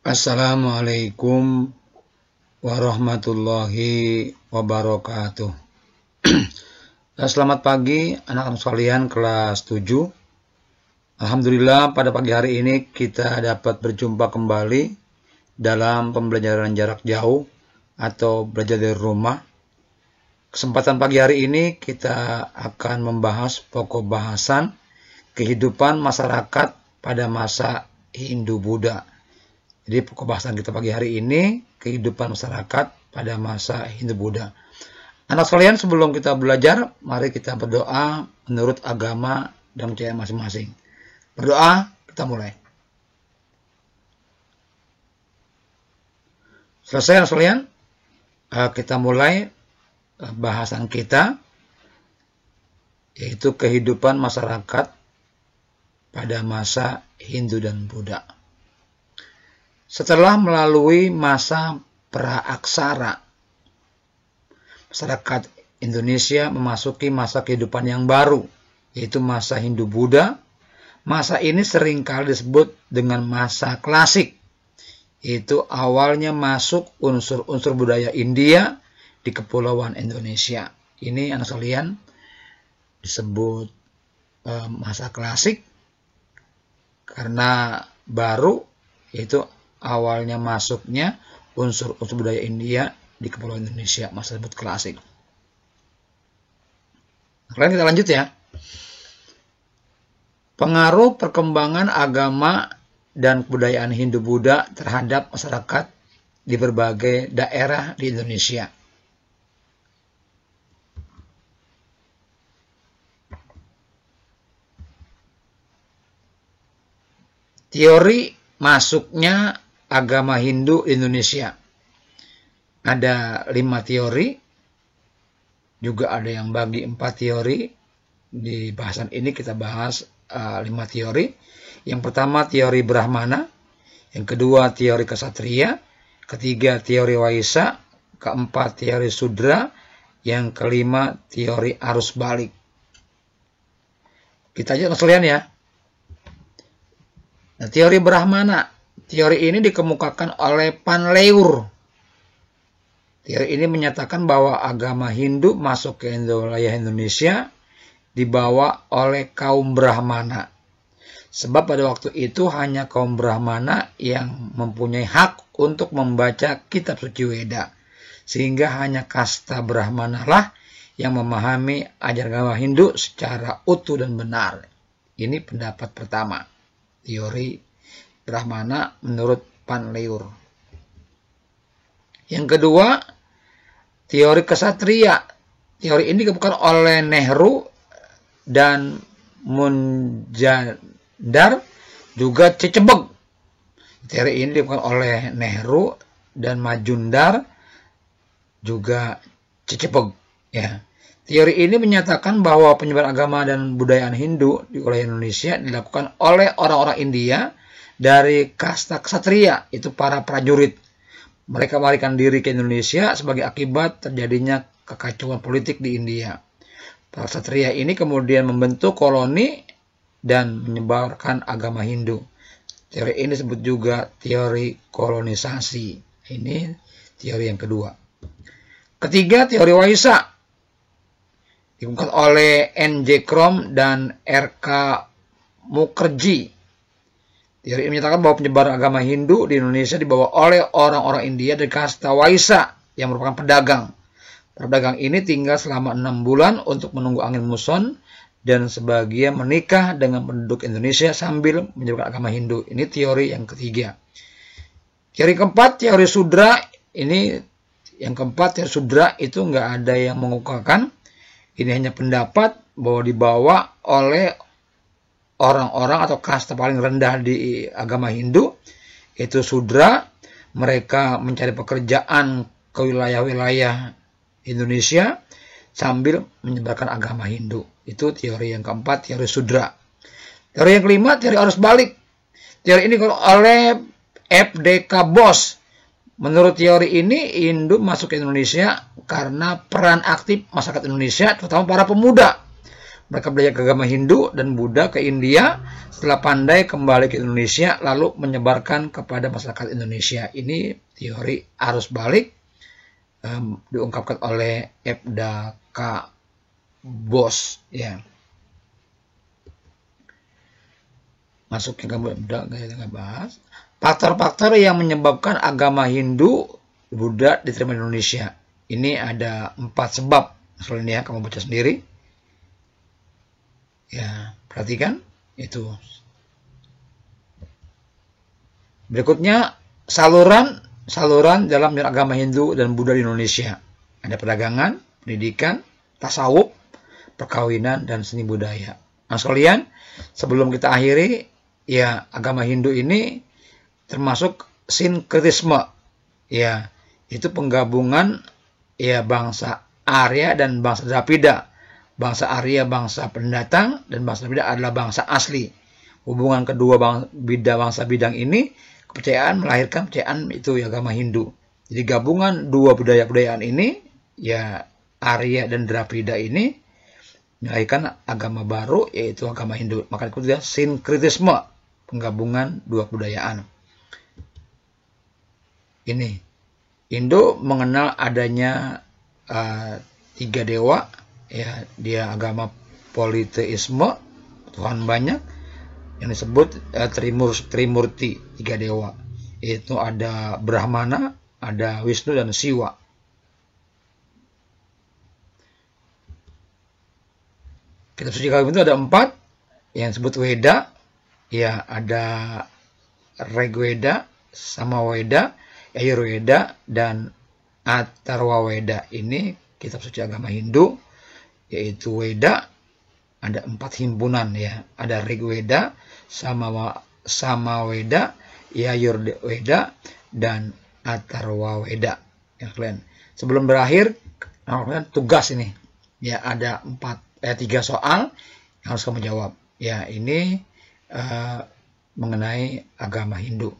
Assalamualaikum warahmatullahi wabarakatuh. Selamat pagi anak-anak sekalian kelas 7. Alhamdulillah pada pagi hari ini kita dapat berjumpa kembali dalam pembelajaran jarak jauh atau belajar dari rumah. Kesempatan pagi hari ini kita akan membahas pokok bahasan kehidupan masyarakat pada masa Hindu-Buddha. Jadi pokok bahasan kita pagi hari ini kehidupan masyarakat pada masa Hindu-Buddha. Anak sekalian, sebelum kita belajar, mari kita berdoa menurut agama dan kepercayaan masing-masing. Berdoa, kita mulai. Selesai anak sekalian, kita mulai bahasan kita, yaitu kehidupan masyarakat pada masa Hindu dan Buddha. Setelah melalui masa praaksara, masyarakat Indonesia memasuki masa kehidupan yang baru, yaitu masa Hindu-Buddha. Masa ini seringkali disebut dengan masa klasik, yaitu awalnya masuk unsur-unsur budaya India di Kepulauan Indonesia. Ini anak sekalian disebut masa klasik karena baru, yaitu awalnya masuknya unsur-unsur budaya India di Kepulauan Indonesia, masa disebut klasik. Sekarang kita lanjut ya. Pengaruh perkembangan agama dan kebudayaan Hindu-Buddha terhadap masyarakat di berbagai daerah di Indonesia. Teori masuknya agama Hindu di Indonesia. Ada 5 teori, juga ada yang bagi 4 teori. Di bahasan ini kita bahas 5 teori. Yang pertama teori Brahmana, yang kedua teori Ksatria, ketiga teori Waisa, keempat teori Sudra, yang kelima teori arus balik. Kita aja sekalian ya. Nah, teori Brahmana, teori ini dikemukakan oleh Panleur. Teori ini menyatakan bahwa agama Hindu masuk ke wilayah Indonesia dibawa oleh kaum Brahmana. Sebab pada waktu itu hanya kaum Brahmana yang mempunyai hak untuk membaca kitab suci Weda. Sehingga hanya kasta Brahmana lah yang memahami ajaran agama Hindu secara utuh dan benar. Ini pendapat pertama, teori Brahmana menurut Panleur. Yang kedua, teori Ksatria. Teori ini dikemukakan oleh Nehru dan Munjadar, juga Cecebeg. Teori ini dikemukakan oleh Nehru dan Majumdar, juga Cecebeg. Ya. Teori ini menyatakan bahwa penyebaran agama dan budaya Hindu di wilayah Indonesia dilakukan oleh orang-orang India dari kasta Ksatria, itu para prajurit. Mereka melarikan diri ke Indonesia sebagai akibat terjadinya kekacauan politik di India. Para Ksatria ini kemudian membentuk koloni dan menyebarkan agama Hindu. Teori ini disebut juga teori kolonisasi. Ini teori yang kedua. Ketiga, teori Waisa. Dikemukakan oleh N.J. Krom dan R.K. Mukherjee. Teori ini menyatakan bahwa penyebaran agama Hindu di Indonesia dibawa oleh orang-orang India dari kasta Waisa yang merupakan pedagang. Para pedagang ini tinggal selama 6 bulan untuk menunggu angin muson dan sebagian menikah dengan penduduk Indonesia sambil menyebarkan agama Hindu. Ini teori yang ketiga. Teori keempat, teori Sudra. Ini yang keempat, teori Sudra itu nggak ada yang mengukuhkan. Ini hanya pendapat bahwa dibawa oleh orang-orang atau kasta paling rendah di agama Hindu, yaitu Sudra. Mereka mencari pekerjaan ke wilayah-wilayah Indonesia sambil menyebarkan agama Hindu. Itu teori yang keempat, teori Sudra. Teori yang kelima, teori arus balik. Teori ini oleh F.D.K. Bos. Menurut teori ini, Hindu masuk ke Indonesia karena peran aktif masyarakat Indonesia, terutama para pemuda. Mereka belajar agama Hindu dan Buddha ke India, setelah pandai kembali ke Indonesia, lalu menyebarkan kepada masyarakat Indonesia. Ini teori arus balik diungkapkan oleh Ebda K. Bos. Ya. Masuk ke Ebda, kita bahas. Faktor-faktor yang menyebabkan agama Hindu, Buddha diterima di Indonesia. Ini ada 4 sebab. Soalnya kamu baca sendiri. Ya, perhatikan itu. Berikutnya saluran dalam agama Hindu dan Buddha di Indonesia. Ada perdagangan, pendidikan, tasawuf, perkawinan, dan seni budaya. Nah sekalian, sebelum kita akhiri, ya agama Hindu ini termasuk sinkretisme. Ya, itu penggabungan ya bangsa Arya dan bangsa Dravida. Bangsa Arya bangsa pendatang dan bangsa Dravida adalah bangsa asli. Hubungan kedua bangsa bidang ini, kepercayaan melahirkan kepercayaan itu ya agama Hindu. Jadi gabungan dua budaya-budayaan ini, ya Arya dan Dravida ini melahirkan agama baru yaitu agama Hindu. Maka itu dia sinkretisme, penggabungan dua kebudayaan. Ini Hindu mengenal adanya 3 dewa. Ya, dia agama politeisme, Tuhan banyak, yang disebut Trimurti, 3 dewa. Itu ada Brahmana, ada Wisnu dan Siwa. Kitab suci kami itu ada 4 yang disebut Weda. Ya, ada Rigveda, Samaveda, Yajurveda, dan Atharvaveda. Ini kitab suci agama Hindu. Yaitu Weda, ada 4 himpunan ya. Ada Rigveda, Samaveda, Yajurveda, dan Atharvaveda. Ya kalian. Sebelum berakhir, tugas ini. Ya ada 3 soal yang harus kamu jawab. Ya ini mengenai agama Hindu.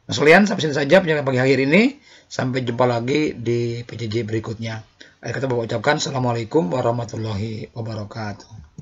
Nah sekalian, sampai sini saja penjelasan pagi akhir ini. Sampai jumpa lagi di PJJ berikutnya. Akhir kata Bapak ucapkan Assalamualaikum warahmatullahi wabarakatuh.